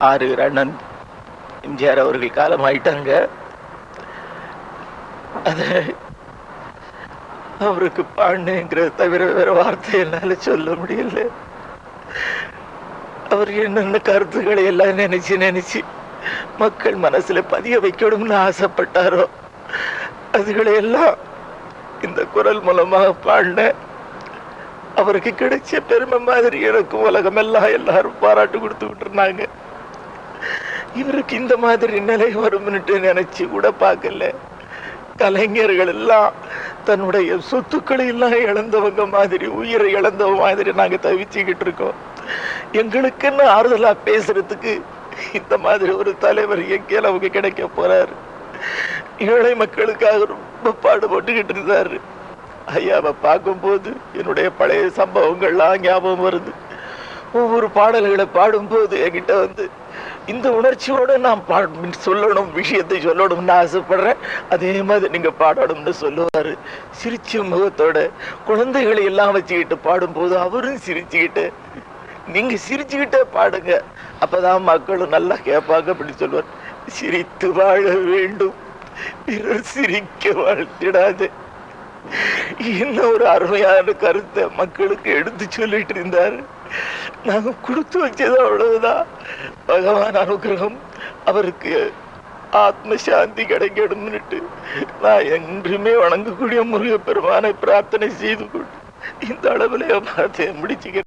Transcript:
ஆறுகிற அண்ணன் எம்ஜிஆர் அவர்கள் காலமாயிட்டாங்க. அத அவருக்கு பாண்டேங்கிறத தவிர வேற வார்த்தை என்னால சொல்ல முடியல. அவர் என்னென்ன கருத்துக்களை எல்லாம் நினைச்சு மக்கள் மனசுல பதிய வைக்கணும்னு ஆசைப்பட்டாரோ அதுகளை எல்லாம் இந்த குரல் மூலமாக பாடின அவருக்கு கிடைச்ச பெருமை மாதிரி எனக்கு உலகம் எல்லாம் எல்லாரும் பாராட்டு கொடுத்துக்கிட்டு இருந்தாங்க. இவருக்கு இந்த மாதிரி நிலை வரும்னுட்டு நினைச்சு கூட பார்க்கல. கலைஞர்கள் எல்லாம் தன்னுடைய சொத்துக்களை எல்லாம் இழந்தவங்க மாதிரி, உயிரை இழந்தவ மாதிரி நாங்க தவிச்சுக்கிட்டு இருக்கோம். எங்களுக்குன்னு ஆறுதலா பேசுறதுக்கு இந்த மாதிரி ஒரு தலைவர் எங்கே நமக்கு கிடைக்க போறாரு? ஏழை மக்களுக்காக ரொம்ப பாடுபட்டுக்கிட்டு இருந்தாரு. ஐயாவை பார்க்கும்போது என்னுடைய பழைய சம்பவங்கள்லாம் ஞாபகம் வருது. ஒவ்வொரு பாடல்களை பாடும்போது என்கிட்ட வந்து இந்த உணர்ச்சியோட நான் சொல்லணும், விஷயத்தை சொல்லணும்னு ஆசைப்படுறேன், அதே மாதிரி நீங்க பாடணும்னு சொல்லுவாரு. சிரிச்ச முகத்தோட குழந்தைகளை எல்லாம் வச்சுக்கிட்டு பாடும்போது அவரும் சிரிச்சுக்கிட்டு, நீங்க சிரிச்சுக்கிட்டே பாடுங்க, அப்பதான் மக்களும் நல்லா கேட்பாங்க அப்படின்னு சொல்லுவார். சிரித்து வாழ வேண்டும், பிறர் சிரிக்க வாழ்த்திடாது. இன்னும் ஒரு அருமையான கருத்தை மக்களுக்கு எடுத்து சொல்லிட்டு இருந்தாரு. நாங்க கொடுத்து வச்சது அவ்வளவுதான். பகவான் அனுகிரகம் அவருக்கு ஆத்ம சாந்தி கிடைக்கணும்னுட்டு நான் என்றுமே வணங்கக்கூடிய முருகப்பெருமானை பிரார்த்தனை செய்து கொண்டு இந்த அளவுல முடிச்சுக்கிறேன்.